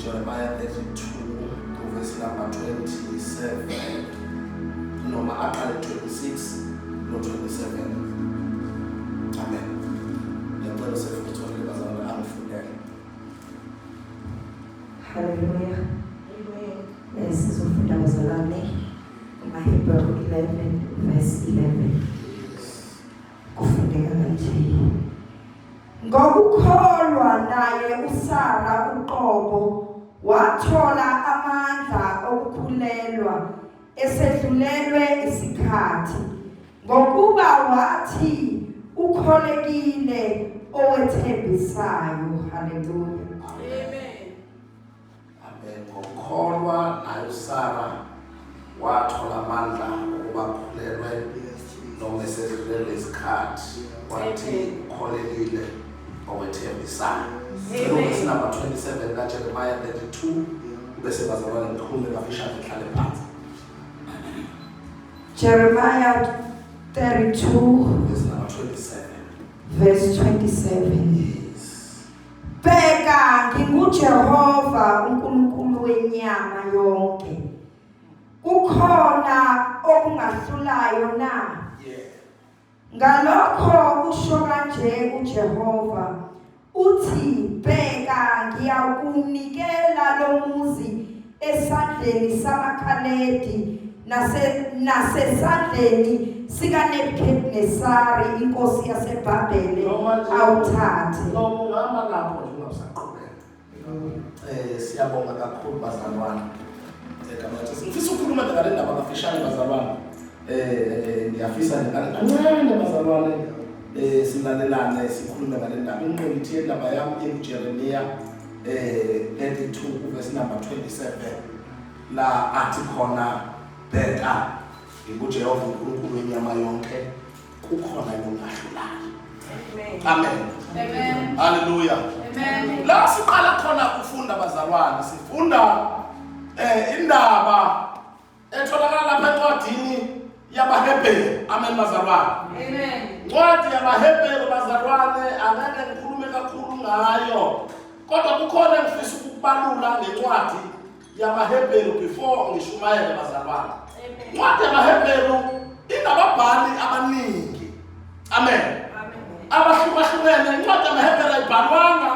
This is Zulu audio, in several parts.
Jeremiah 32 verse number 27 noma aqale 26 no 27. Amen. Ngiyacela sefutholele bazalwane angifundele. Hallelujah. Amen. Sizofunda bazalwane Hebrew 11 verse 11. Kufundeka kanje. Ngokukholwa naye uSara uqobo wathola amandla okukhulelwa esedlulelwe isikhathi ngokuba wathi ukholekile owethembisayo. Hallelujah. Amen. Amen. Ngokukholwa naye uSara wathola amandla okuba khulelwe noma esedlulelwe isikhathi wathi ukholekile owethembisayo. Verse number 27 ka Jeremiah 32 bese bazalwane ngikhulume kafishane ngihlale phansi. Jeremiah 32 verse number 27. Verse 27. Yes. Bheka nginguJehova uNkulunkulu wenyama yonke. Kukhona okungahlulayo na? Ngalokho usho kanje uJehova uthi bheka ngiyakunikela lo muzi esandleni samakhaledi nasesandleni sikaNebukadnesari inkosi yaseBhabhele awuthathe. Ngihamba lapho nje ungasaqhubeka. Siyabonga kakhulu bazalwane. Ngifisa ukukhuluma ngale ndaba kafishane bazalwane. Ngiyafisa kancane bazalwane silalelane sikhulume ngale ndaba. Inqondo ithi indaba yami eJeremiah 32 verse number 27 la athi khona bheka nginguJehova uNkulunkulu wenyama yonke kukhona longahlulayo. Amen. Amen. Hallelujah. Amen. La siqala khona ukufunda bazalwane sifunda indaba etholakala lapha encwadini yabaHebheru. Amen bazalwane. Amen. Incwadi yabaHebheru bazalwane angeke ngikhulume kakhulu ngayo. Kodwa kukhona engifisa ukubalula ngencwadi yabaHebheru before ngishumayele bazalwane. Incwadi yabaHebheru inababhali abaningi. Amen. Abahlukahlukene. Incwadi yabaHebheru ayibhalwanga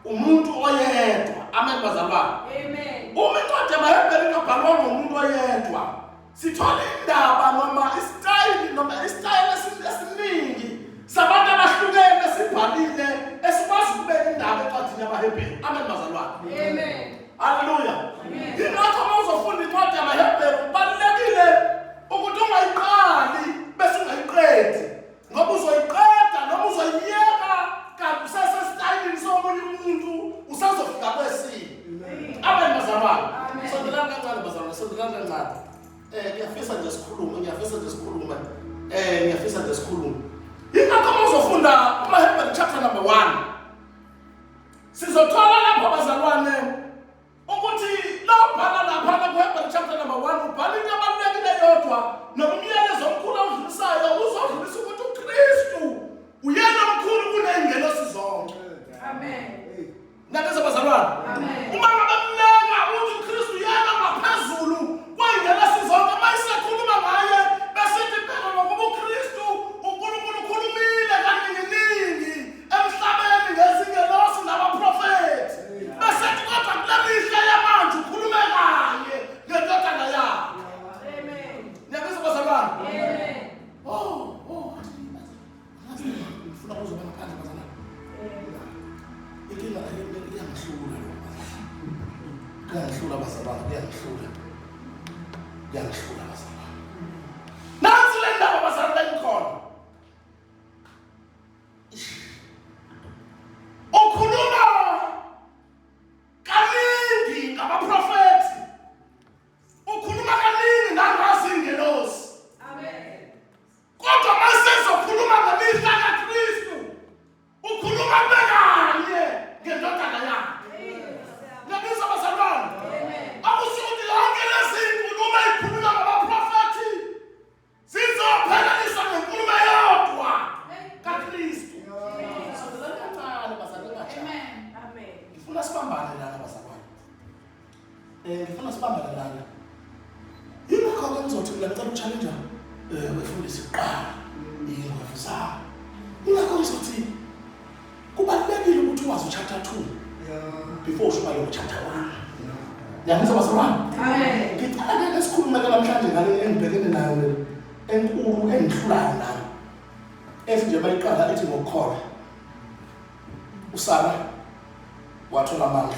umuntu oyedwa. Amen bazalwane. Amen. Uma incwadi yabaHebheru ingabhalwanga umuntu oyedwa, sithola indaba noma isitayile esiningi sabantu abahlukene sibhalile esikwazi ukubeka indaba encwadini yabaHebheru. Amen bazalwane. Amen. Hallelujah. Ingakho uma uzofunda incwadi yabaHebheru kubalulekile ukuthi ungayiqali bese ungayiqedi, ngoba uzoyiqeda noma uzoyiyeka kanti usesesitayilini somunye umuntu usazofika kwesini. Amen bazalwane. Sondelani kancane bazalwane, sondelani kancane. Ngiyafisa nje sikhulume. Ingakho uma uzofunda amaHebheru chapter number 1, sizothola lapho bazalwane ukuthi lobhala lapha kuHebheru chapter number 1 ubhala into abalulekile yodwa nomyalezo omkhulu awudlulisayo uzodlulisa ukuthi uKristu uyena omkhulu kuney'ngelosi zonke. Amen. Nabeza bazalwane. Amen. Uma ngabamleka ukuthi uKristu uyena ngaphezulu kwey'ngelosi zonke, mayisekhuluma ngaye besithi phela ngokuba uKristu uNkulunkulu ukhulumile kaninginingi emhlabeni ngezingelosi nabaprofethi. Besithi kodwa kule mihla yamanje ukhulume kanye ngendodana yakhe. Amen. Niyabizwa bazalwane? Amen. Ngifuna ukuzoba ngaphandle bazalwane. Inkinga iyangihlula lo bazalwane. Kuyangihlula bazalwane, kuyangihlula bazalwane. Nansi le ndaba bazalwane engikhona. Ukhuluma kaningi ngabaprofethi. Ukhuluma kaningi nangazingelosi. Amen. Kodwa masezokhuluma ngemihla kaKristu, ukhuluma bekanye ngendodana yakhe. Ngiyabizwa bazalwane. Akusho ukuthi yonke lezi nkulumo ezikhulunywa ngabaprofethi zizophelelisa ngenkulumo eyodwa kaKristu. Sondelani kancane bazalwane. Amen. Ngifuna sibambane lana bazalwane. Ingakho ngizothi mina ngicela ukuchallenge befundisi kuqala ingwevu zabo. Ingakho ngizothi kubalulekile ukuthi uwazi chapter 2 before ushumayele chapter 1. Ngiyabizwa bazalwane. Amen. Ngicela sikhulume namhlanje ngale engibhekene nayo enkulu engihlulayo nami. Esinje bayiqala ethi ngokukholwa. uSara wathola amandla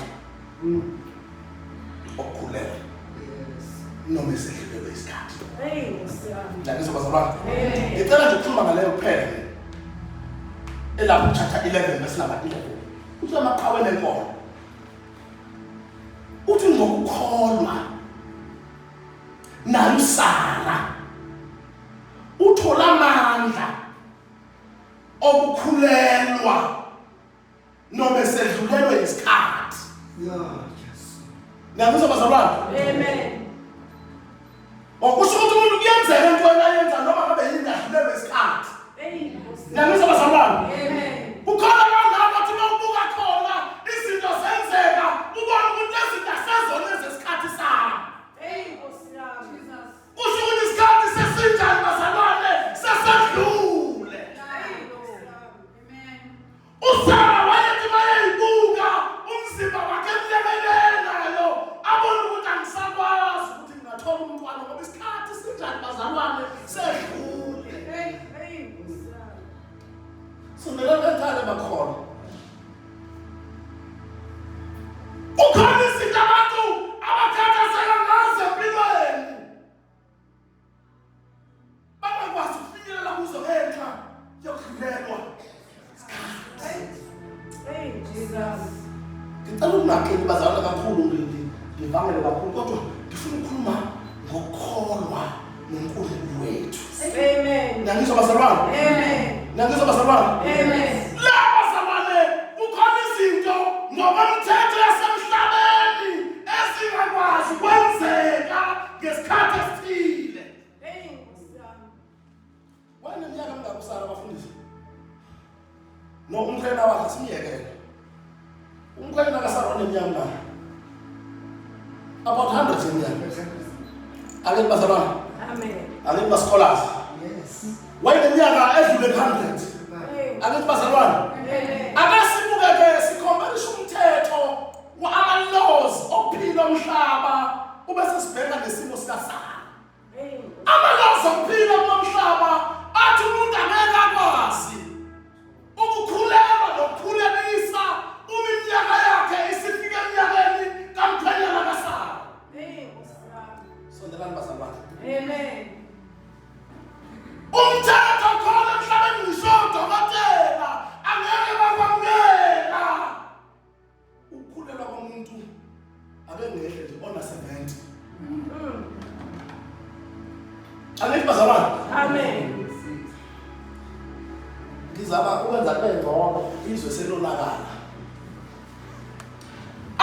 okukhuleka noma esedlulelwe isikhathi. Ngiyabizwa bazalwane. Ngicela nje ukukhuluma ngaleyo kuphela. Elapho chapter 11 verse number 11. Uthi amaqhawe enkomo. Uthi ngokukholwa nayo uSara uthola amandla okukhulelwa noma esedlulelwe isikhathi. Ngiyabizwa bazalwane. Amen. Okusho ukuthi umuntu kuyenzeka into ayenza noma ngabe yini adlulelwe isikhathi. Ngiyabizwa bazalwane. Amen. Ukhona kangabe athi mawubuka khona izinto zenzeka ubona ukuthi izinto asezona ezesikhathi sakho. Kusho ukuthi isikhathi sesinjani bazalwane sesedlule. uSara wayethi mayeyibuka umzimba wakhe emlekelelayo abona ukuthi angisakwazi ukuthi ngingathola umntwana ngoba isikhathi sinjani bazalwane sedlule. Sondelani kancane bakhona. Ukhona izinto abantu abakhathazeka ngazo empilweni bangakwazi ukufinyelela kuzo ngenxa yokudlulelwa. Ngicela ukungaxoli bazalwane kakhulu, ngivangele kakhulu, kodwa ngifuna ukukhuluma ngokukholwa noNkulunkulu wethu. Amen. Ngiyabizwa bazalwane. Amen. Ngiyabizwa bazalwane. Amen. La bazalwane kukhona izinto ngokomthetho yasemhlabeni ezingakwazi kwenzeka ngesikhathi esithile. no umkhwena wakhe simiyekele umkhwena kaSarona eminyama about 100 eminyama ake bazalwane Amen. ake basikholasi Yes. wayeminyaka edlule 100 ake bazalwane akasibuke sikhombisha umthetho wa-laws ophila umhlaba ube sesibheka nesimo sikaSara ama-laws okuphila kumhlaba athi umuntu angeke akwazi ukukhulelwa nokukhulelisa uma iminyaka yakhe isifika eminyakeni kamkhwenyana kaSara. Sondelani bazalwane. Amen. Umthetho khona emhlabeni ngisho udokotela angeke bakwamukela ukukhulelwa komuntu abengehle nje ona 70. Angeke bazalwane. Amen. Ngizaba ukwenza bengcono izwe selonakala.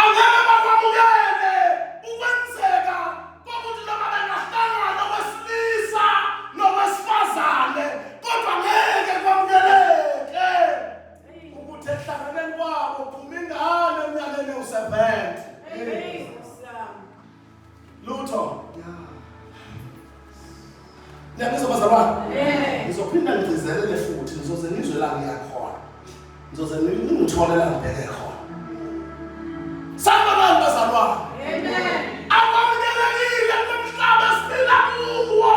Angeke bakwamukele ukwenzeka kokuthi noma bengahlangana wesilisa nowesifazane kodwa ngeke kwamukeleke ukuthi ehlanganeni kwabo phuma ingane eminyakeni u-70. Lutho ngiyabizwa bazalwane. Ngizophinda ngigcizelele futhi ngizoze ngizwe la ngiyakhona. Ngizoze ngithole la ngibheke khona. Sanibonani bazalwane. Amen. Akwamukelekile kumhlaba esiphila kuwo.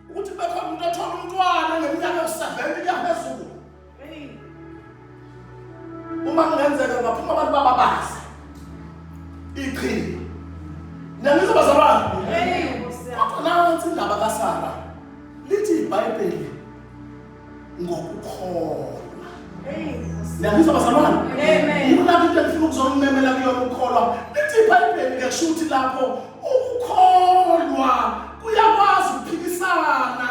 Ukuthi bekhona umuntu othola umntwana ngeminyaka u-70 kuya phezulu. Uma kungenzeka ngaphuma abantu bababazi. Iqhinga. Ngiyabizwa bazalwane. Kodwa nansi indaba kaSara lithi iBhayibheli ngokukholwa. Ngiyabizwa bazalwane. Ukulapha into engifuna ukuzomemela kuyona ukukholwa. Lithi iBhayibheli ngesho ukuthi lapho ukukholwa kuyakwazi ukuphikisana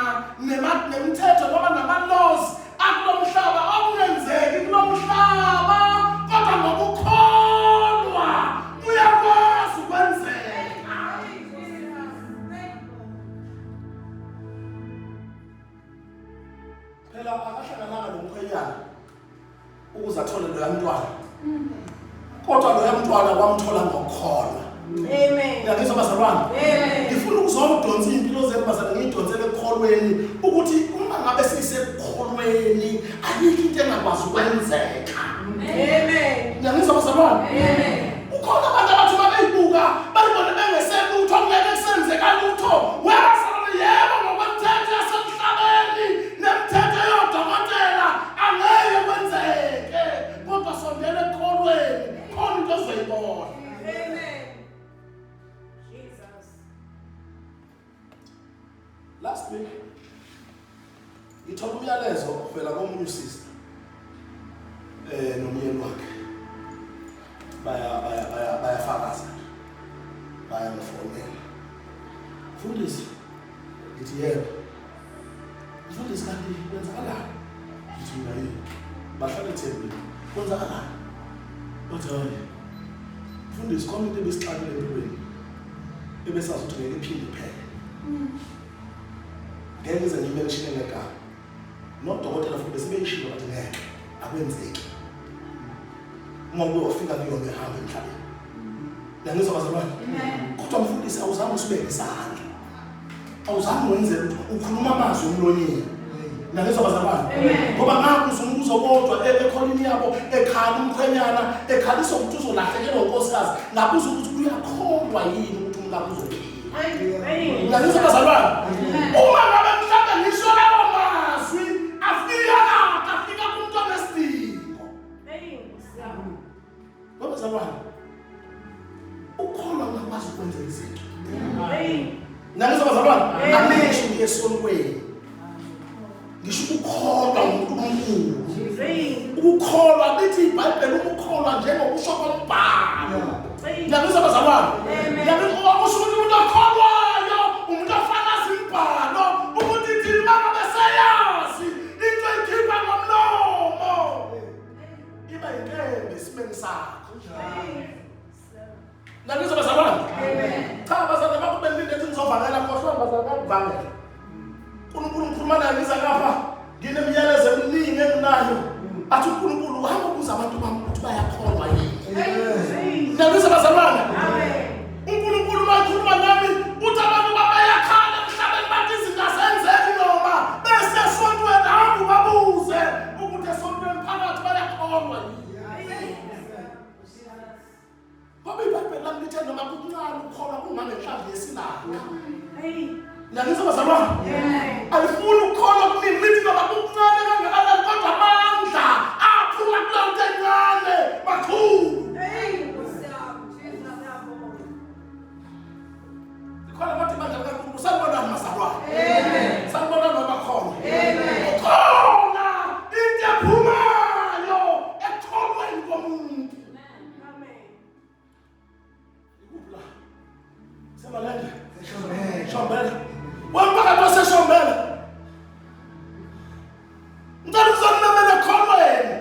nemithetho noma nama-laws akulo mhlaba okungenzeki kulo mhlaba kodwa ngokukholwa kuyakwazi ukwenzeka. Phela akahlangananga nomkhwenyana ukuze athole lo mntwana. Kodwa lo mntwana wamthola ngokukholwa. Amen. Ngiyabizwa bazalwane. Amen. Ngifuna ukuzodonsa impilo zenu bazalwane ngidonsele ekukholweni ukuthi uma ngabe sisekukholweni ayikho into engakwazi ukwenzeka. Amen. Ngiyabizwa bazalwane. Amen. Ukhona abantu abathi babeyibuka bayibona bengeselutho ngeke kusenzeka lutho. Webazalwane yebo ngokwemithetho yasemhlabeni nemithetho yodokotela angeke kwenzeke. Kodwa sondela ekukholweni khona into ozoyibona. Amen. Jesus. Last week ngithola umyalezo ovela komunye usista nomyeni wakhe bayafakaza bayangifonela. Mfundisi ngithi yebo. Mfundisi kanti kwenzakalani? Ngithi mina yini bahlala ethembeni kwenzakalani? Bathi hayi mfundisi khona into ebesixakile empilweni ebesazi ukuthi ngeke iphinde iphele. Ngeke ngize ngibe ngishile ngegama nodokotela futhi besebeyishilo bathi ngeke akwenzeki uma uyofika kuyona ehamba emhlabeni. Ngiyangizwa bazalwane. Kodwa mfundisi awuzange usibeke isandla, awuzange wenze ukhuluma amazwi emlonyeni. Ngiyangizwa bazalwane. Ngoba ngakuze umbuzo kodwa ekholini yabo ekhala umkhwenyana ekhalisa ukuthi uzolahlekelwa unkosikazi ngabuza ukuthi uyakholwa yini ukuthi umkakhe uzophila. Ngiyangizwa bazalwane. Uma ngabe mhlawumbe ngisho lawo mazwi afika kumuntu onesidingo. Bazalwane. Ukholwa ngakwazi ukwenza izinto. Ngiyangizwa bazalwane. Angisho ngiyesontweni. Ngisho ukukholwa umuntu omkhulu. Ukukholwa lithi iBhayibheli ukukholwa njengokusho kombhalo. Ngiyabizwa bazalwane. Ngiyabizwa okusho ukuthi umuntu okholwayo umuntu ofakaza imbhalo ukuthi thina uma beseyazi into ikhipha ngomlomo iba yinkembe esimeni sakho. Ngiyabizwa bazalwane. Cha bazalwane bakube nilinde ethi ngizovangela khohlwa bazalwane ngivangela. uNkulunkulu ngikhuluma naye ngiza lapha ngine nayo athi uNkulunkulu uhamba ukuza abantu bami ukuthi bayakholwa yini. Ngiyabiza bazalwane. uNkulunkulu makhuluma nami uthi abantu bayakhala emhlabeni bathi izinto azenzeki noma bese esontweni hamba babuze ukuthi esontweni phakathi bayakholwa yini. Ngoba iBhayibheli lami lithi noma kuncane ukukholwa kungane enhlanzi yesilanga. Ngiyabiza bazalwane. Alifuni ukukholwa kumina lithi noma kuncane kangakanani kodwa amandla aphuma kuleyo nto encane makhulu. Khona bathi bandla kaNkulunkulu sanibona mazalwane. Sanibona noma khona. Khona into ephumayo ekholweni komuntu. Ikuphi la? Sebalende. Shombela. Wamphakathi waseShombela. Ngicela ukuzonamela ekholweni.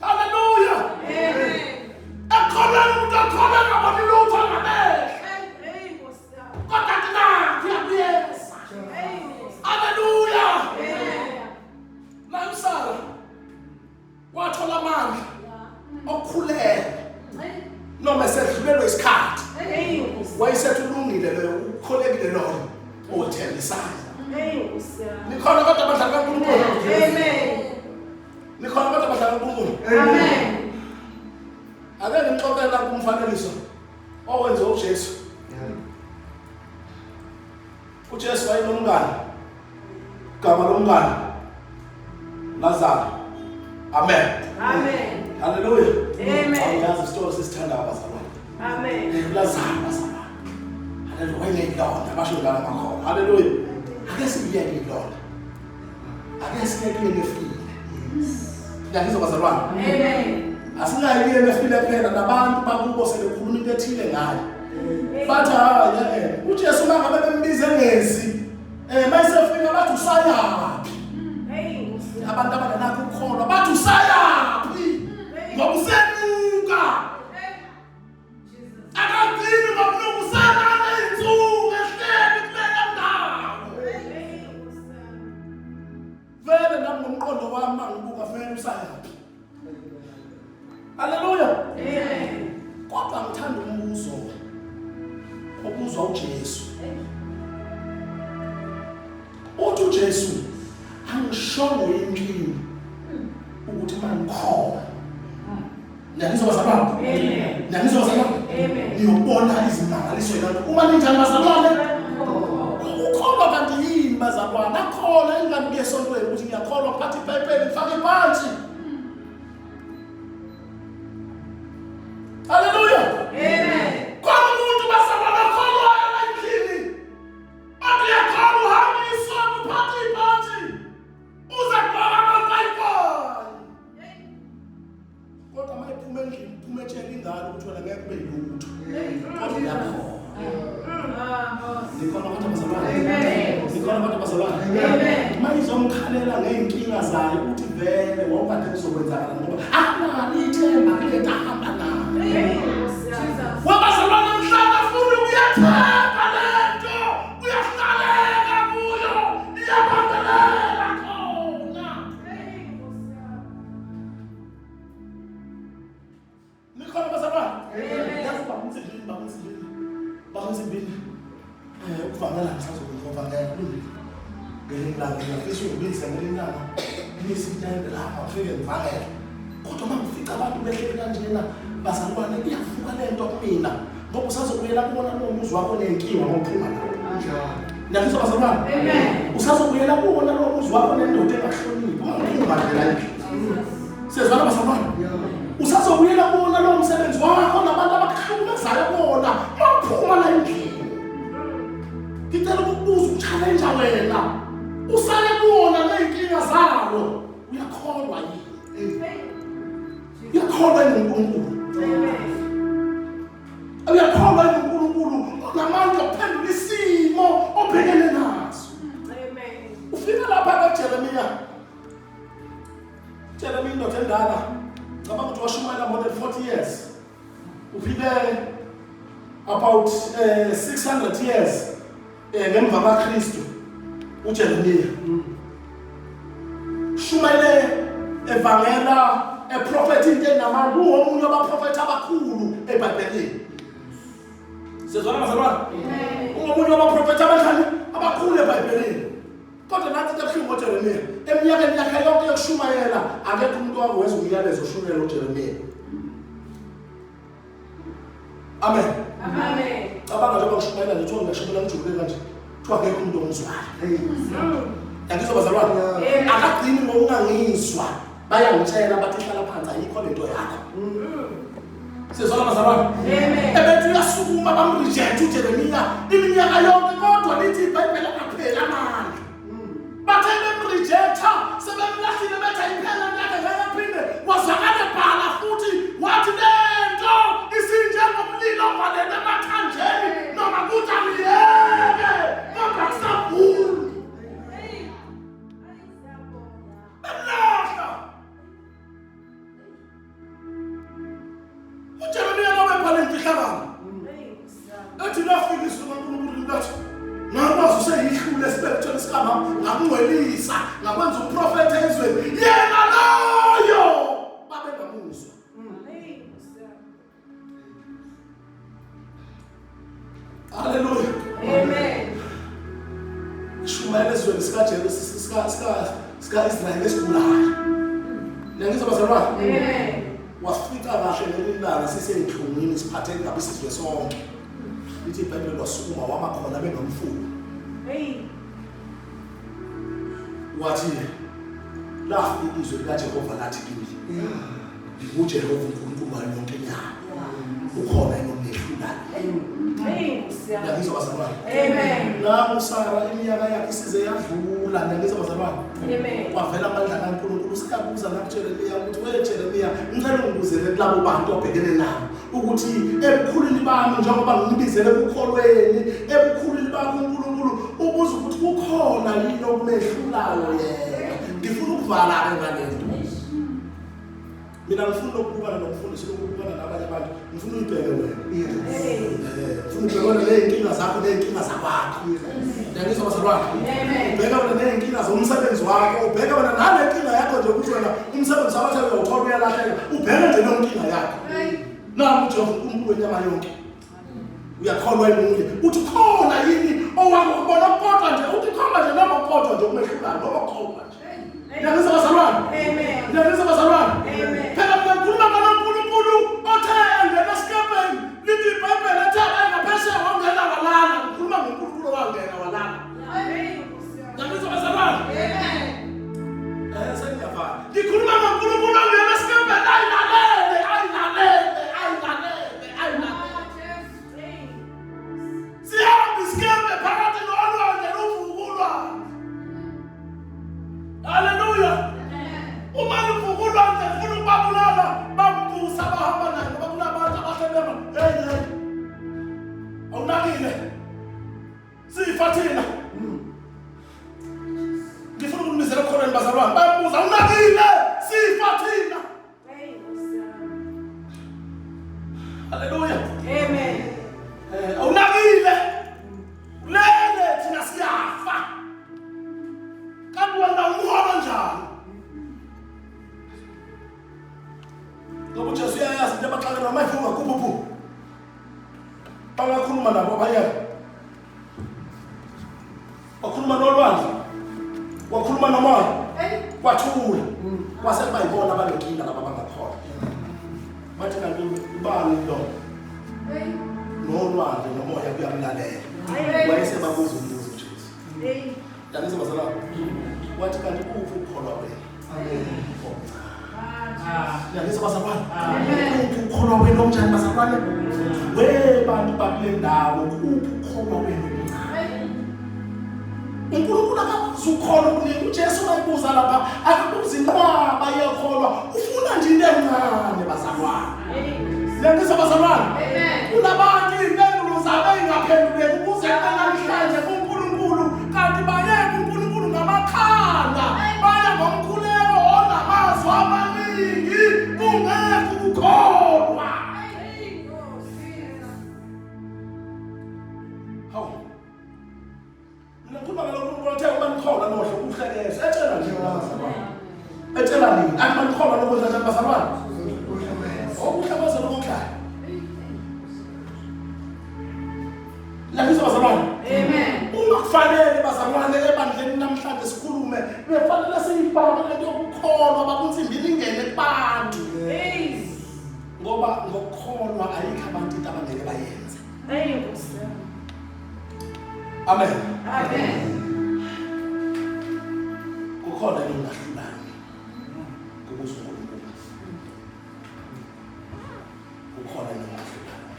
Hallelujah. Ekholweni umuntu akholwa ngabona lutho ngamehlo. Kodwa thina kuyabuyeza. Hallelujah. Namsala wathola amandla okukhulela noma esedlulelwe isikhathi. Wayesethi ulungile lo ukholekile lo othembisayo. Nikhona kodwa abadlali kaNkulunkulu. Nikhona kodwa abadlali kaNkulunkulu. Ake ngixoxela kumfanekiso owenze uJesu. uJesu wayenomngane. Igama lomngane Lazarus. Amen. Hallelujah. Awuyazi isitori sisithanda abazalwane. Lazarus. Hallelujah. Wayengilonda abasho ngala makhono. Hallelujah. Ake siyeke ilonda. Ake siyeke nefile. Ngiyazizwa bazalwane. Asingayike nefile phela nabantu bakubo sebekhuluma into ethile ngayo. Bathi uJesu mangabe bembize ngezi mayisefika bathi usayaphi. Abantu abangenakho ukukholwa bathi usayaphi ngoba usenuka. Akadini ngokunuka usanana insuku ehleli kuleyo ndawo. Vele nami ngomqondo wami mangibuka vele usayaphi. Hallelujah. Kodwa ngithanda umbuzo obuzwa uJesu. Uthi uJesu angishongo yini ukuthi mangikholwa. Ngiyazizwa bazalwane. Ngiyazizwa bazalwane. Ngiyobona izimangaliso yena. Uma ninjani bazalwane? Ukholwa kanti yini bazalwane? Akholwa ingane kuyesontweni ukuthi ngiyakholwa ngiphathe iBhayibheli ngifake phansi. Hallelujah. Kwa umuntu bazalwane akholwa endlini. Athi yakholwa hambiswa kuphatha iphansi. Uza kubona amaBhayibheli. Kodwa mayiphuma endlini, phuma etshela ingane ukuthi wena ngeke ube yilutho. Kodwa uyakholwa. Nikhona abantu bazalwane. Nikhona abantu bazalwane. Mayizomkhalela ngeenkinga zayo ukuthi vele wawukade kuzokwenzakala ngoba akunalo ithemba kule hamba nayo. Wabazalwane mhlawumbe ufuna ukuyathemba lento, uyahlalela kuyo, iyabambelela khona. Nikhona bazalwane. Yakuba bangizimbini. Ukuvangela ngisazokuvangela kulungile. Ngelilanga ngiyafisa ukubiza ngelilanga. Ngisitayile lapha ufike ngivangela. Kodwa mangifica abantu behleli kanjena bazalwane iyavuka lento kumina. Ngoba usazokuyela kubona lo muzi wakho nenkinga ngokuphuma lapho. Ngiyazizwa bazalwane. Usazokuyela kubona lo muzi wakho nendoda engahloniphi. Ungaphuma ngela yini? Sezwana bazalwane. Usazokuyela kubona lo msebenzi wakho nabantu abakuhlukumezayo bona. Maphuma la endlini. Ngicela ukubuza uchallenge wena. Usale kubona nenkinga zawo. Uyakholwa yini? Uyakholwa uNkulunkulu. Uyakholwa uNkulunkulu namandla okuphendula isimo obhekene naso. Ufika lapha kaJeremiya. Jeremiya indoda endala. Ngicabanga ukuthi washumayela more than 40 years. Ufike about 600 years ngemva kaKristu uJeremiya. eshumayele evangela eprofeti into enamandla uwomunye wabaprofeti abakhulu eBhayibhelini. Sizwana bazalwane? Uwomunye wabaprofeti abakhulu eBhayibhelini. Kodwa nathi ebuhlungu ngoJeremiya, eminyakeni yakhe yonke yokushumayela akekho umuntu owakwenza umyalezo oshumayela uJeremiya. Amen. Amen. Cabanga njengoba ngishumayela nje kuthiwa ngishumayela ngijulile kanje. Kuthiwa akekho umuntu omzwayo. Yangizwa bazalwane? Akagcini ngokungangizwa. Bayangitshela bathi hlala phansi ayikho lento yakho. Sizwana bazalwane? Amen. Ebethu uyasukuma bamreject uJeremiya iminyaka yonke kodwa lithi iBhayibheli akaphela amandla. Bathe bemrejecta sebemlahlile bethi ayiphela yakhe ngayaphinde wazakala ebhala futhi wathi lento isinjengomlilo ovalele emathanjeni noma kuthi aliyeke kodwa kusavula. uJeremiya wabebhala imfihlakalo ethi lafika izwi likaNkulunkulu lathi ngakwazi useyihlule esibethweni sikama ngakungcwelisa ngakwenza uprofeti ezweni yena loyo babengamuzwa. Haleluya. Amen. Shumayela ezweni sika-Israyeli esigulayo. Ngiyangizwa bazalwane? Amen. Wafika kahle ngelilanga siseyinhlungwini siphatheke ngabe isizwe sonke. Lithi iBhayibheli wasukuma wama khona benomfulo. Wathi lafika izwi likaJehova lathi kimi. UJehova uNkulunkulu wayo yonke inyama. Ukhona enomehlulayo. Ngiyangizwa bazalwane? Amen. La uSara iminyaka yakhe isize yadlula. Ngiyangizwa bazalwane? Amen. Kwavela amandla kaNkulunkulu sikabuza nakuJeremiya ukuthi weJeremiya ngicela ungibuzele kulabo bantu obhekene nabo ukuthi ebukhulwini bami njengoba nginibizele ekukholweni ebukhulwini bakho uNkulunkulu ubuza ukuthi kukhona yini okumehlulayo yena. Ngifuna ukuvala ke ngalento. Mina ngifuna ukubukana nokufundisa ukubukana nabanye abantu. Ngifuna uyibheke wena. Ngifuna ukubona ley'nkinga zakho ney'nkinga zakwakho. Ngiyangizwa bazalwane? Ubheka wena ney'nkinga zomsebenzi wakho, ubheka wena nale nkinga yakho nje ukuthi wena umsebenzi wakho uyawuthola uyalahleka. Ubheke nje nonkinga yakho. Nami uJehova uNkulunkulu wenyama yonke. Uyakholwa yini? Uthi khona yini owakubona kodwa nje uthi khona nje noma kodwa nje ukumehlulayo noma kodwa nje. Ngiyangizwa bazalwane? Amen. Ngiyangizwa bazalwane? Amen. Phela mina ngikhuluma ngaloNkulunkulu othe engena esikepeni lithi iBhayibheli ethi ngaphesheya wangena walala. Ngikhuluma ngoNkulunkulu owangena walala. Ngiyangizwa bazalwane? Sengiyafana. Ngikhuluma ngoNkulunkulu ongena esikepeni ayilalele. Siyahamba isikepe phakathi nolwandle luvukulwa. Haleluya. Uma luvukulwa nje ufuna ukubabulala bambusa bahamba naye ngoba kunabantu abahlebema. Hey. Awunakile. Sifa thina. Ngifuna ukumizela khona bazalwane. Bayambuza awunakile. Sifa thina. Haleluya. Amen. Awunakile. Lele thina siyafa. Kanti wena umuhola njani? Ngoba uJesu uyayazi into abaxakela amayifunga kuphuphu. Bangakhuluma nabo abayeka. Wakhuluma nolwandle. Wakhuluma nomoya. Kwathula. Kwase bayibona abanenkinga laba bangakhola. Bathi kanti ubani lo? Nolwandle nomoya kuyamlalela. Wayesebabuza umbuzo uJesu. Ngiyangizwa bazalwane? Wathi kanti kuphi ukukholwa wena? Amen. Ngiyangizwa bazalwane? Kuphi ukukholwa wena onjani bazalwane? Bantu bakule ndawo kuphi ukukholwa wena omncane? uNkulunkulu akazukholwa kunika uJesu wayibuza lapha akabuzi inqwaba yekholwa ufuna nje into encane bazalwane. Ngiyangizwa bazalwane? Kunabantu impendulo zabo engaphenduleki ukuze namhlanje kuNkulunkulu kanti bayeke uNkulunkulu ngamakhanda baya ngomkhuleko onamazwi amaningi kungekho ukukholwa. Hawu. Mina ngikhuluma ngalokuNkulunkulu othe uma nikholwa nohle ukuhlekeza etshela nje bazalwane. etshela nini athi manikhona lokudla njani bazalwane okuhlabaza lokudla lapho bazalwane Amen. uma kufanele bazalwane ebandleni namhlanje sikhulume befanele siyibhale lento yokukholwa bakunsimbini ingene kubantu ngoba ngokukholwa ayikho abantu into abangeke bayenze. Amen. Amen. Kukhona into engahlulani kubuso uNkulunkulu. Kukhona into engahlulani.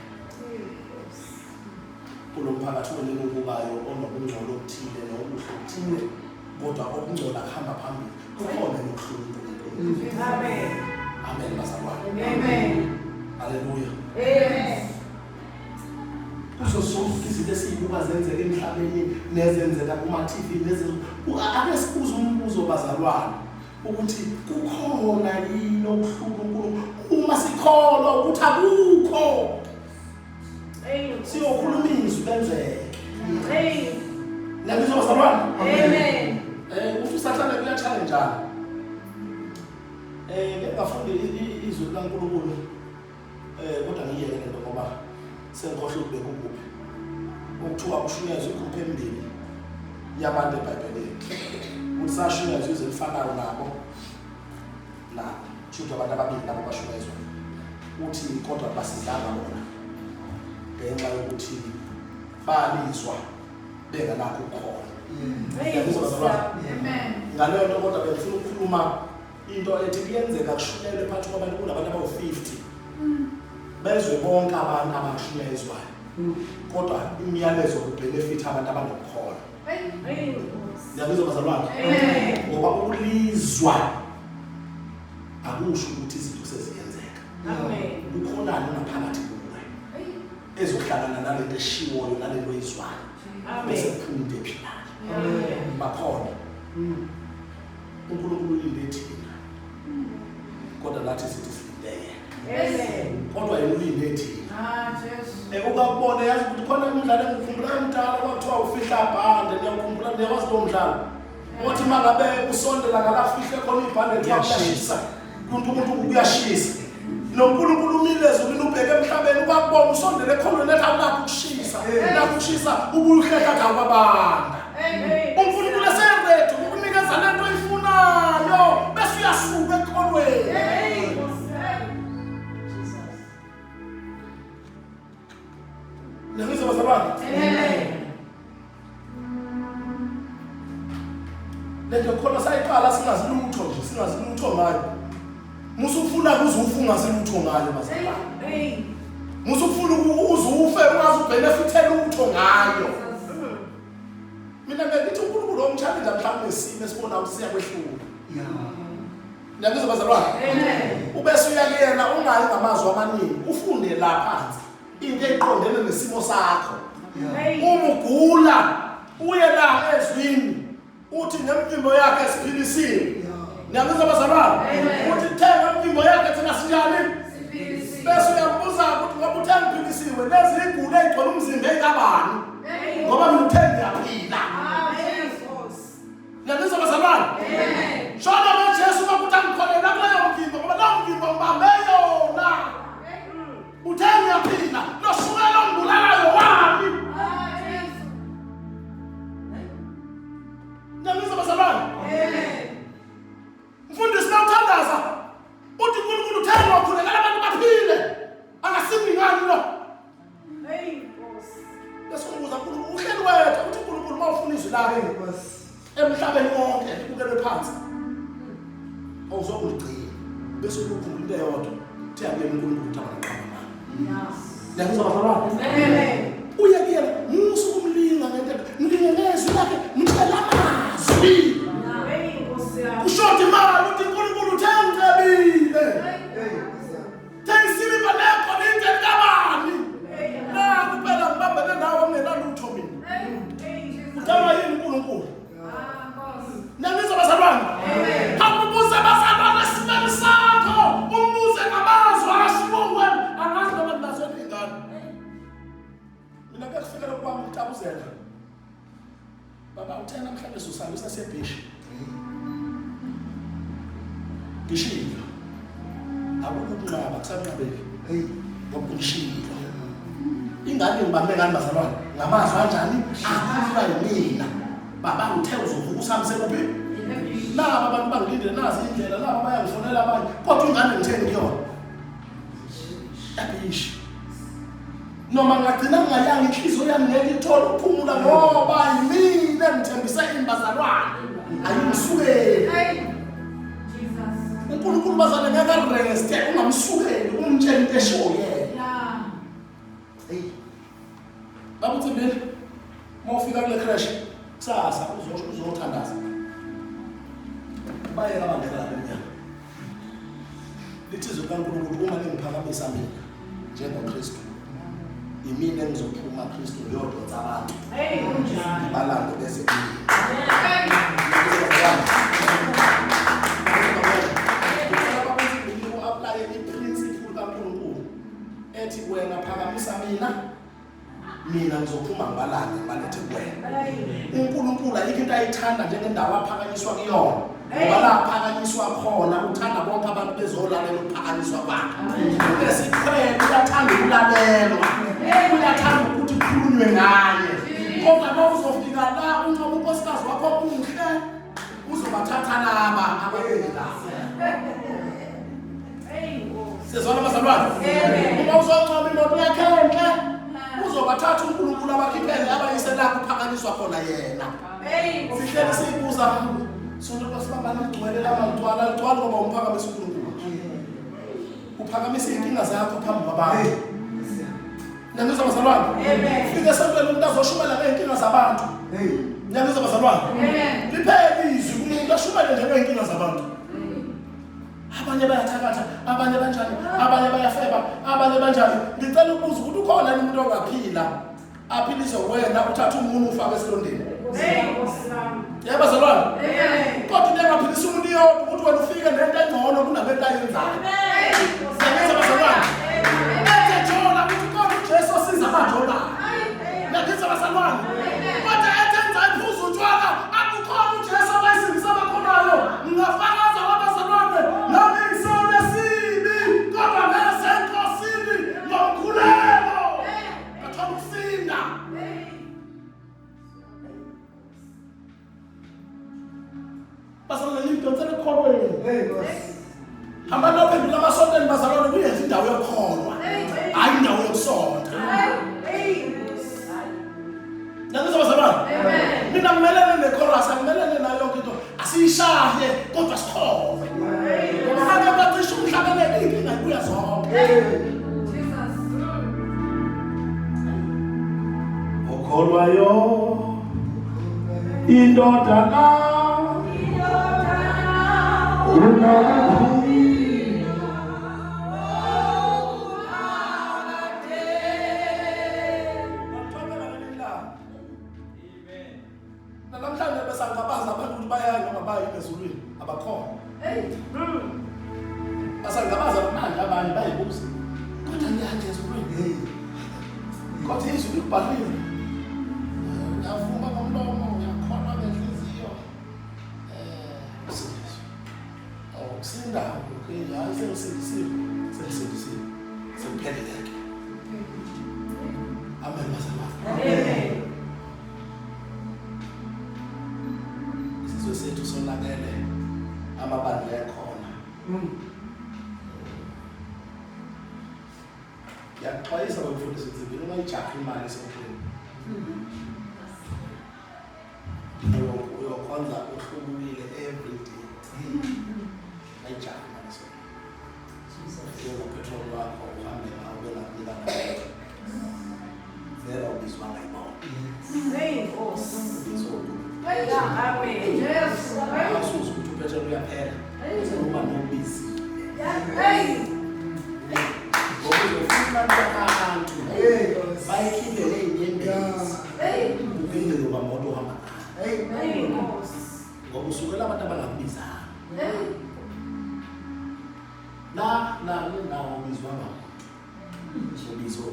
Kulomphakathi onelukubayo onobungcolo obuthile nobuhle obuthile kodwa okungcola kuhamba phambili. Kukhona nokuhlula uNkulunkulu. Amen. Amen bazalwane. Amen. Haleluya. Amen. Kuzo zonke izinto esiyibuka zenzeka emhlabeni nezenzeka kuma-TV ake sibuze umbuzo bazalwane ukuthi kukhona yini okuhlula uNkulunkulu uma sikholwa ukuthi akukho siyokhulumisa benzeke. Nabizwa bazalwane. Amen. Uthi usathane kuyachallenge-ana. Bengafundi izwi likaNkulunkulu kodwa ngiyeke lento ngoba sengikhohle ukubeka ukuphi. Ukuthiwa kushunyezwe igruphu emibili yabantu eBhayibhelini. Ukuthi sashunyezwe izwe elifanayo nabo. Shuthi abantu ababili nabo bashunyezwe. Uthi kodwa basizana bona. Ngenxa yokuthi balizwa benganakho ukukholwa. Amen. Ngaleyo nto kodwa bengifuna ukukhuluma into ethi kuyenzeka kushunyelwe phakathi kwabantu kunabantu abawu-50 bezwe bonke abantu abashunyezwayo kodwa imiyalezo kubenefit abantu abanokukholwa. Ngiyabizwa bazalwane. Ngoba ukulizwa akusho ukuthi izinto seziyenzeka. Ukhonani ngaphakathi kuwe ezohlangana nalento eshiwoyo nalento ezwayo bese kuphuma into ephilayo. Bakhona uNkulunkulu ulinde thina kodwa nathi sithi silindele. Kodwa yena ulinde thina. Ukabona yazi ukuthi khona umdlalo engikhumbula emdala kwakuthiwa ufihla bhande. Ngiyakhumbula ngiyawazi lo mdlalo. Othi mangabe usondela ngalafihle khona ibhande liyashisa. Umuntu uyashisa. NoNkulunkulu umile ezulwini ubheke emhlabeni ukubona usondele ekhonweni ethi awunakho ukushisa. Nakho ukushisa ubuhlehla kwabanda. uNkulunkulu eseready ukunikeza lento oyifunayo bese uyasuka ekholweni. Nangizwa bazalwane. Lento khona sayiqala singazi lutho nje singazi lutho ngayo. Musufuna kuzufunga silutho ngayo bazalwane. Musufuna uzufe ungazi ubenefit lutho ngayo. Mina ngithi uNkulunkulu omchallenge mhlawumbe isimo esibona ukuthi siyakwehlula. Ngiyabizwa bazalwane. Ubese uyakuyena ungayi ngamazwi amaningi ufunde la phansi into eqondene nesimo sakho. Uma ugula uye la ezwini uthi nemphimbo yakhe esiphilisiwe. Ngiyabizwa bazalwane. Uthi thenga imphimbo yakhe thina sinjani? Bese uyabuza ukuthi ngoba uthenga iphilisiwe lezi igule egcwele umzimba engabani ngoba ngithenga yaphila. Ngiyabizwa bazalwane. Shona noJesu ukuthi angikholelwa kuleyo mphimbo ngoba leyo mphimbo ngibambe yona. Uthenga yaphila lo shukela ongibulalayo wami. Ngiyabizwa bazalwane. Mfundisi nawuthandaza uthi uNkulunkulu uthenga wakhulekela abantu baphile angasimbi ngani lo. Bese umbuza uNkulunkulu uhleli wethu uthi uNkulunkulu mawufuna izwi lakhe emhlabeni wonke libukelwe phansi awuzokuligcina bese ukukhumbula into eyodwa uthi akuyena uNkulunkulu uthanda ngqama. Ngiyabizwa bazalwane. Uye kuyena musu kumlinga ngento ngilingezwe lakhe ngicela amazwi. Ushoti imali uthi uNkulunkulu uthengicebile. Thengisile balekho into enkabani. Na kuphela ngibambene nawe ngingenalutho mina. Uthawa yini uNkulunkulu? Ngiyabizwa bazalwane. Akubuze bazalwane esimeni sakho umbuze ngamazwi ashiwowe angazi noma nazo ingane. Mina ke kufikela kwami ukutabuzela. Baba uthe namhlanje usambisa sebhishi. ngishilo akukho ukunqaba kusanqabeki ngoba ngishilo ingane ngibambe ngani bazalwane ngamazwi kanjani akhuluma yimina baba uthe uzovuka usamse kuphi laba abantu bangilindele nazi indlela laba bayangifonela abanye kodwa ingane ngitheni kuyona abishi noma ngagcina ngayanga inhliziyo yami ngeke ithole ukuphumula ngoba yimina ngithembisa imbazalwane ayimsukeli uNkulunkulu bazalwane ngeke arreste ungamsukeli umtshela into eshoye babuthi mina mawufika kule crash kusasa uzothandaza baye abangela lapha lithi zokaNkulunkulu uma ningiphakamisa mina njengoKristu imina engizophuma Kristu yodwa abantu balande bese apply i-principle kaNkulunkulu ethi wena phakamisa mina ngizophuma ngibalande balethe kuwena uNkulunkulu ayikho into ayithanda njengendawo aphakanyiswa kuyona ngoba la aphakanyiswa khona uthanda bonke abantu bezolalela ukuphakanyiswa kwakhe esikhwele uyathanda ukulalela uyathanda ukuthi kukhulunywe ngaye kodwa mawuzofika la uncoba unkosikazi wakho umuhle uzobathatha laba ababengela sezona bazalwane uma uzoncoma imoto yakhe enhle uzobathatha uNkulunkulu abakhiphele abayise la kuphakanyiswa khona yena sihlele siyibuza sonto kwasibambana igcwele lamagcwala ligcwala ngoba umphakamisa uNkulunkulu uphakamisa inkinga zakho phambi kwabantu nyandiza bazalwane fike esontweni umuntu azoshumela ngeenkinga zabantu nyandiza bazalwane liphele izwi umuntu ashumele nje ngeenkinga zabantu abanye bayathakatha abanye banjani abanye bayafeba abanye banjani ngicela ukubuza ukuthi ukhona umuntu ongaphila aphilise wena uthatha umuntu ufake esilondeni yebo bazalwane kodwa ungaphilisa umuntu yodwa ukuthi wena ufike nento engcono kunalento ayenzayo nyandiza bazalwane ethethola ukuthi kodwa uJesu siza abadala nyandiza bazalwane kodwa etenza iphuzu utshwala akukhona uJesu abayisindisa bakhonayo ngingafakaza abazalwane nami ngisona sibi kodwa ngeze enkosini ngomkhuleko kathola ukusinda bazalwane ngidonsela ekholweni abantu abendula amasontweni bazalwane kuyenza indawo yokukholwa hayi indawo yokusonta nyandiza bazalwane mina ngimelene nekhorasi angimelene nayo yonke into asiyishaye kodwa sikholwe ngoba manje bacisha umhlabelele inkinga ibuya zonke okholwayo indodana namhlanje besangabaza abantu ukuthi bayaya noma bayi ezulwini abakhona basangabaza manje abanye bayibuza kodwa ngiyaje ezulwini kodwa izwi libhaliwe ngiyavuma ngomlomo ngiyakholwa ngenhliziyo ukusinda hayi sengisiwe sengipheleleke amen bazalwane sethu sonakele amabandla ekhona yaxwayisa abafundisi ukuthi ungayijahi imali esontweni uyokhonza uhlubukile every day ayijahi imali esontweni uyopetrol wakho uhambe ngawo bengakunikana vele ubizwa ngayibona amen yes asuze ukuthi upetrol uyaphela uma nobizi ngokuzofuna abantu bayikhiphe leyinyembezi uphinde ngoba moto uhamba ngoba usukela abantu abangakubizanga la ubizwa ngabantu ubizwa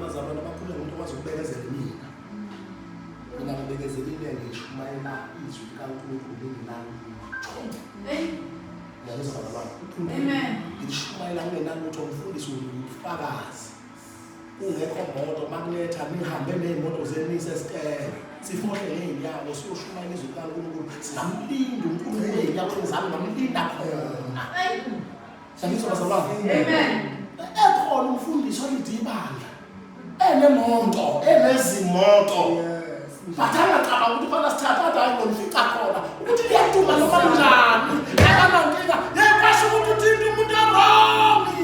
bazalwane abakhule ngomuntu okwazi ukubekezela mina mina ngibekezelile ngishumayela izwi likaNkulunkulu nginalutho. Ngiyazizwa abantu. Amen. Ngishumayela nginalutho umfundisi ubufakazi. Ungekho moto makuletha nihambe nezimoto zenu nisesitele. Sifohle ngeenyawo siyoshumayela izwi likaNkulunkulu. Singamlinda uNkulunkulu enyaweni zami ngamlinda khona. Siyazizwa bazalwane. Amen. Ekhona umfundisi olidibandla. Enemoto, enezimoto. Bathanda cabanga ukuthi fana sithatha hayi ngomfica khona. Ukuthi liyaduma noma njani. Akanankinga. Yekwasho ukuthi uthinte umuntu arongi.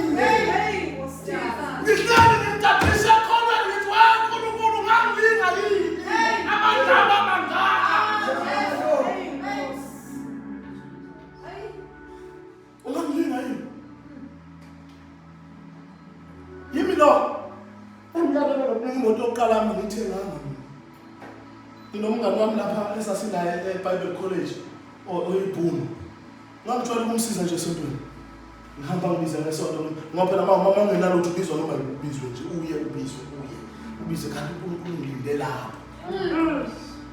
Ngihleli ngimtaphisha khona ngithi waNkulunkulu ngangilinga yini. Amandla amangaka. Ungangilinga yini? Yimi lo. Ungiyabona imoto yokuqala yami ngiyithenganga. Nginomngani wami lapha esasinaye eBible College oyibhunu. Ngangithola ukumsiza nje esontweni. Ngihamba ngibiza ngesonto ngoba phela mama ngenalutho ubizwa noma ubizwe nje uye ubize kanti uNkulunkulu ngilinde lapho.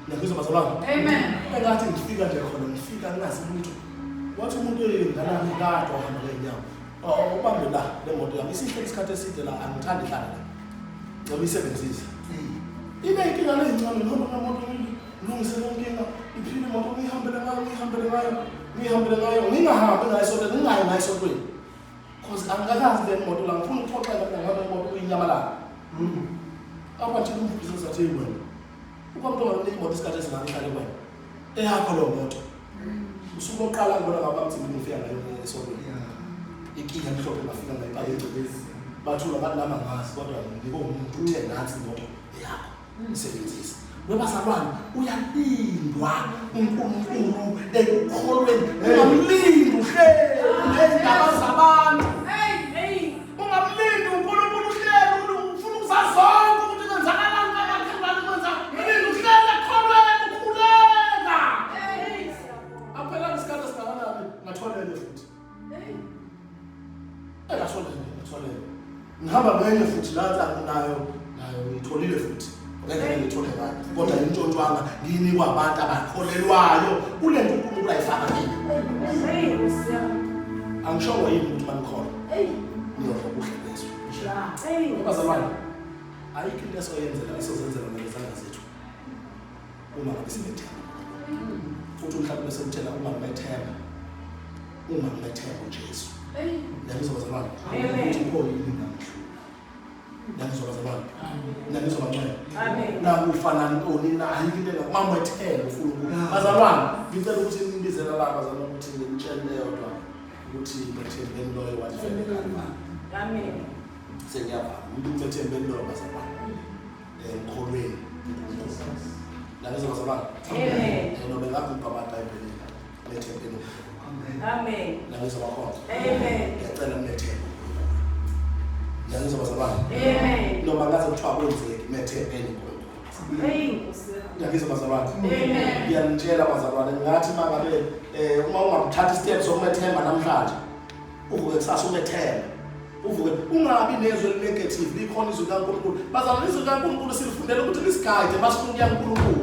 Ngiyazizwa bazalwane. Amen. Engathi ngifika nje khona ngifika ngazi umuntu wathi umuntu oyingane ngado hamba ngenyawo. Ubambe la le moto yami isihle isikhathi eside la angithandi hlala la. Ngoba isebenzisa. Ine inkinga lezincane noma ngamoto ngilungisele inkinga iphile imoto ngihambele ngayo ngingahambi ngayisonto ngingayi ngayisontweni cause angikazi le moto la ngifuna ukuxoxela ngabe imoto uyinyamalala abathi umfundisi uzathi wena ukwamntu ngale imoto isikhathi esingahlala wena eyakho lo moto usuku oqala ngibona ngaba mthi ngifika ngayo esontweni inkinga mhlophe bafika ngayipaka egcebezi bathula ngathi nama ngazi kodwa ngikumuntu uthe nathi imoto yakho isebenzisa webazalwane uyalindwa uNkulunkulu ekukholweni ungamlindi uhleli nezindaba zabantu ungamlindi uNkulunkulu uhleli ufuna ukuzazonke ukuthi kwenzakalani kamakhelwane kwenza ulindi uhleli ekukholweni ukhuleka aphela isikhathi singakanani ngatholele futhi ngatholele ngihamba ngenye futhi nayo ngitholile futhi ngeke ngithole ngayo kodwa intshontshwanga ngiyinikwa abantu abakholelwayo kule nto uNkulunkulu ayifaka kimi angishowa yini ukuthi banikholwa niyokuhle leso bazalwane ayikho into esoyenzela isozenzela ngezandla zethu uma ngabe sinethemba futhi umhlaba besemthela uma ngimethemba uJesu ngiyabizwa bazalwane ukuthi khoyini namhla ngiyabizwa bazalwane ngiyabizwa bancane nakufana ntoni na ayikho mamethemba ufuna bazalwane ngicela ukuthi nibizela la bazalwane ukuthi ngitshele yodwa ukuthi bethembeni loyo wathi fele kalma amen sengiyapha umuntu bethembeni loyo bazalwane ngikholweni ngiyabizwa bazalwane amen noma ngakupha abaBhayibheli bethembeni amen ngiyabizwa bakhona amen ngiyacela nethemba ngiyabizwa bazalwane amen noma ngaze kuthiwa kwenzeke nethembeni ngiyabizwa bazalwane amen ngiyantshela bazalwane ngathi mangabe uma ungathatha istep sokumethemba namhlanje uvuke kusasa umethemba uvuke ungabi nezwe negative likhona izwi kaNkulunkulu bazalwane izwi kaNkulunkulu silifundela ukuthi lisigayide masifuna ukuya kuNkulunkulu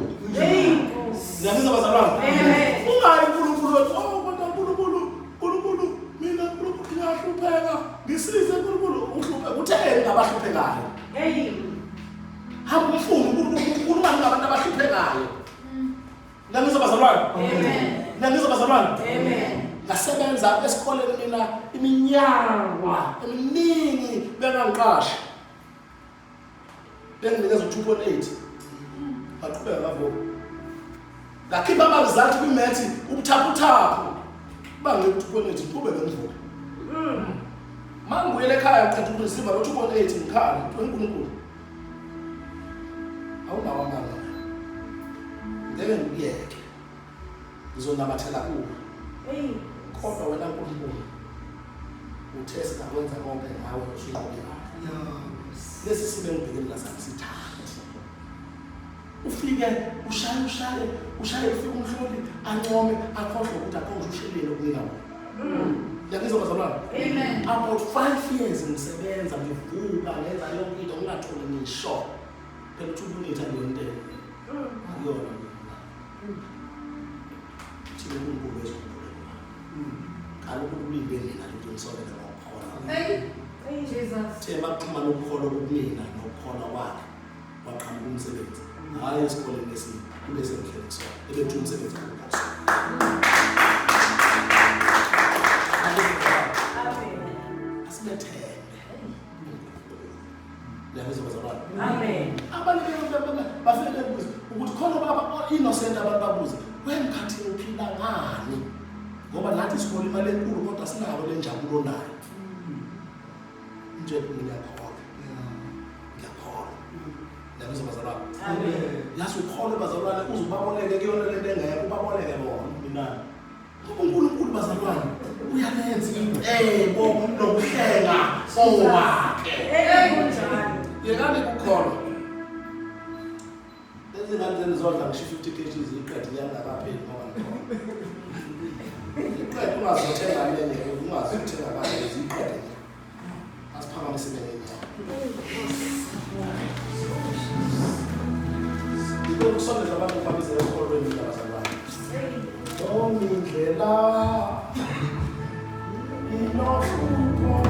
ngiyabizwa bazalwane amen ungayi kuNkulunkulu kodwa uNkulunkulu mina uNkulunkulu ngiyahlupheka ngisize uNkulunkulu uhluphe utheni ngabahluphekayo hamba umfundo uNkulunkulu ngabantu abahluphekayo ngiyabizwa bazalwane amen ngiyabizwa bazalwane amen ngasebenza esikoleni mina iminyaka eminingi bengangiqasha benginikeza 2.8 baqhubeka ngavo ngakhipha abazali kwimethi ubuthaphuthaphu bangithi 2.8 qhubeka ngivuka mangibuyele ekhaya ngicela ukuziva lo 2.8 ngikhali uNkulunkulu awunawo amanga ngeke ngiyeke ngizonamathela kuwe kodwa wena uNkulunkulu uthe sikwenza konke ngawe usuqhubeka lesi sibe ngibhekene nasami sithathe ufike ushaye ufike umhloli ancome akhohlwe ukuthi akho ushelile ukunika wona ngiyabizwa bazalwane amen about 5 years ngisebenza ngivuka ngenza yonke into ngingatholi ngisho phela 2.8 ayonto Akuyona thina uNkulunkulu wezokukholwa. Kaloku kulinde mina ukuthi ngisolele ngokukholwa. Hey Jesus. Thema xhumana ukukholwa kumina nokukholwa kwakhe. Waqhamuka umsebenzi. Hayi esikoleni lesini kube semhlele kusona. Ebethu umsebenzi wakhe. Asibethembe. Liyabizwa bazalwane. Amen. Abantu bafike ukuthi khona baba innocent abantu babuze wemkhathi uphila ngani ngoba nathi sibona imali enkulu kodwa sinalo lenjabulo nayo nje ngiyakholwa liyabizwa bazalwane. Amen. Yazi ukhona bazalwane uzubaboleke kuyona lento engekho ubaboleke bona mina uNkulunkulu bazalwane uyalenza impebo nokuhlenga owakhe Kunjalo. yekani kukhona lezingane zodla ngisho 50 kg iqedi yangakapheli ngoba ngikhona iqedi ungazothenga lenye ungazothenga kahle iqedi asiphakamise ngenyawo ukusondeza abantu babize ekholweni labazalwane indlela Inohlupho.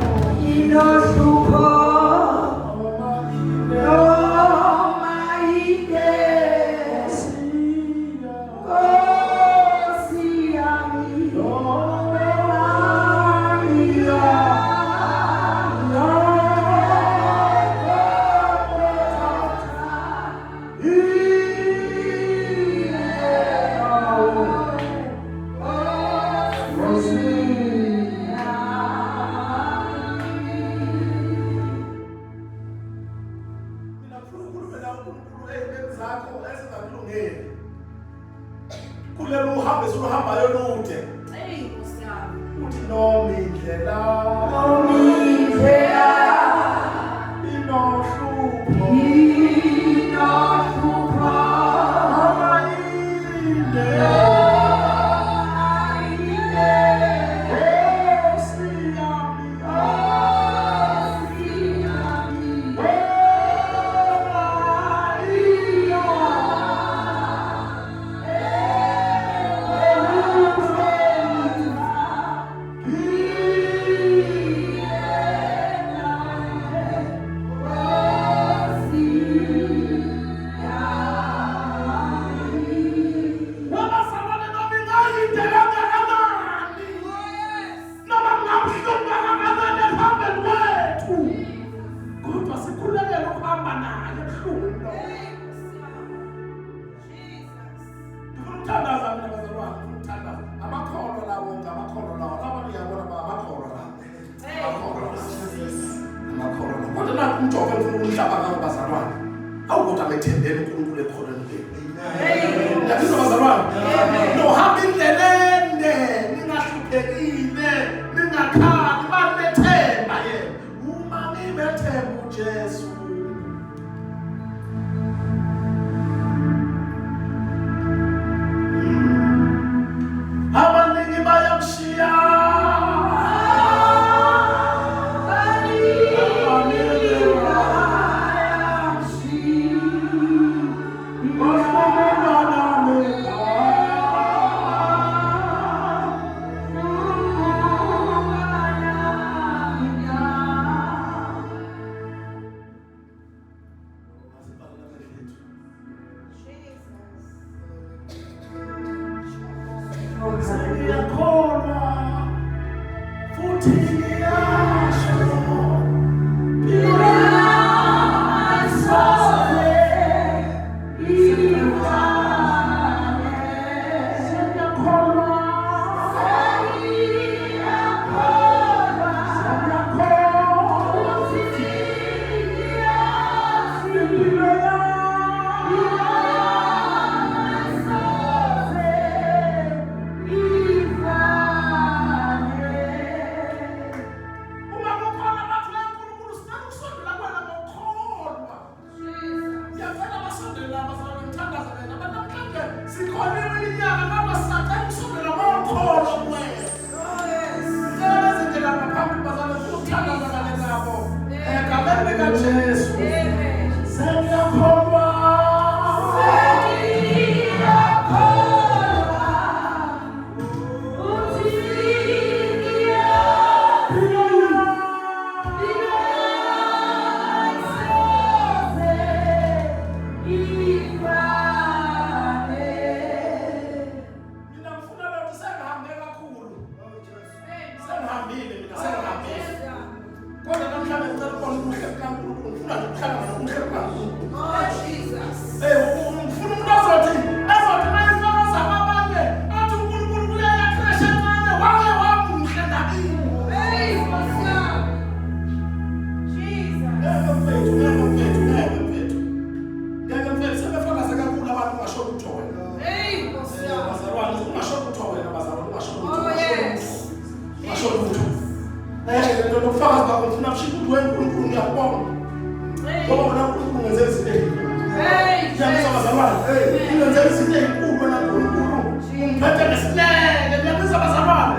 ufuna ushintsha ukuthi weNkulunkulu ngiyakubona. Ngoba wena uNkulunkulu ngenze izinto ezinkulu. Ngiyabizwa bazalwane. Ngenze izinto ezinkulu wena uNkulunkulu. Ungiphethe ngesineke, ngiyabizwa bazalwane.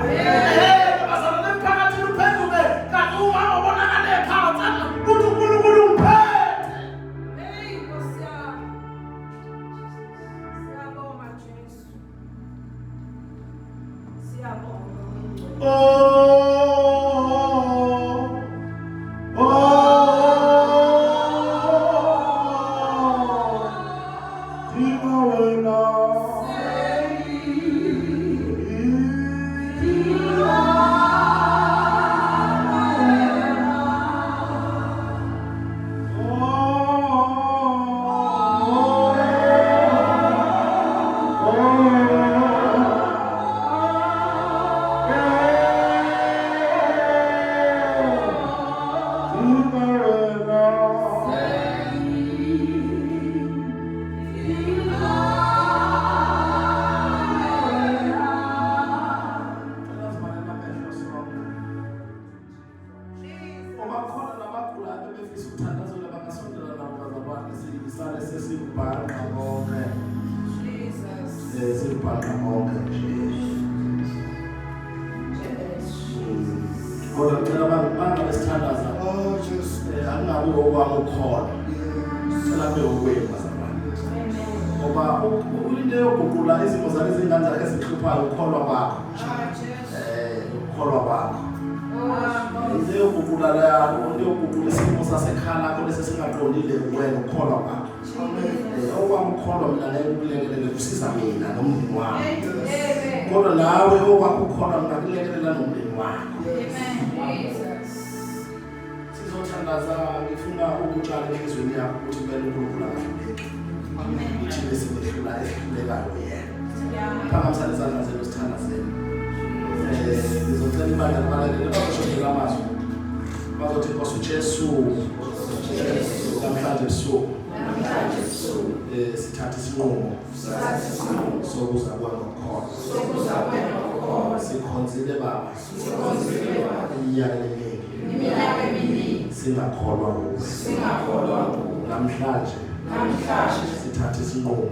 Bazalwane emphakathini uphenduke kanti uma ubonakala phansi uthi uNkulunkulu ungiphethe. Kodwa nawe owakukhona ngakulekelela nomndeni wakho. Sizothandaza ngifuna ukutshala enhlizweni yakho ukuthi kumele uNkulunkulu akahluleke. Uthi besihlula ehlulekayo yena. Phakamisa izandla zenu sithandazeni. Ngizocela ibandla labalaleli abazoshothela amazwi. Bazothi Nkosi uJesu namhlanje ebusuku. Sithatha isinqumo sokuza kwakho. Sikhonzile Baba. Iminyaka eminingi. Singakholwa kuwe. Namhlanje sithatha isinqumo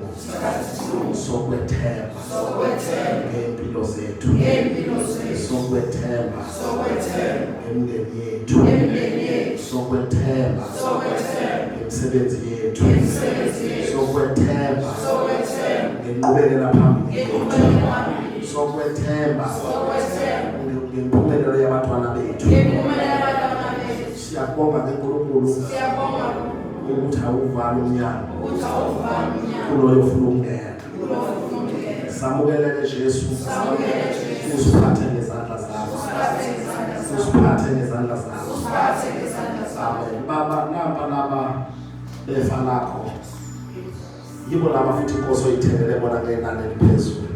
sokwethemba ngempilo zethu. Sokwethemba emndeni yethu. Sokwethemba imisebenzi yethu. Sokwethemba ngenqubekela phambili yethu. Sokwethemba ngempumelelo yabantwana bethu. Siyabonga kuNkulunkulu ukuthi awuvali umnyango kuloyo ofuna ukungena. Samukelele Jesu. Usiphathe ngezandla zakho. Usiphathe ngezandla zakho. Amen. Baba namba laba befa lakho. Yibo laba futhi Nkosi oyithengele bona ngenani eliphezulu.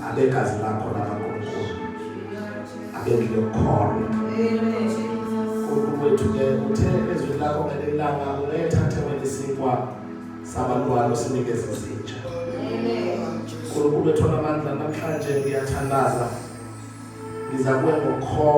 Abegazi lakho lakaNkulunkulu. Abendile ukholwa. Wethu ke uthe ezwi lakho ngelilanga unethathe welisinkwa sabantwana usinikeze izinja. UNkulunkulu wethu amandla namhlanje ngiyathandaza. Ngiza kuwe ngokho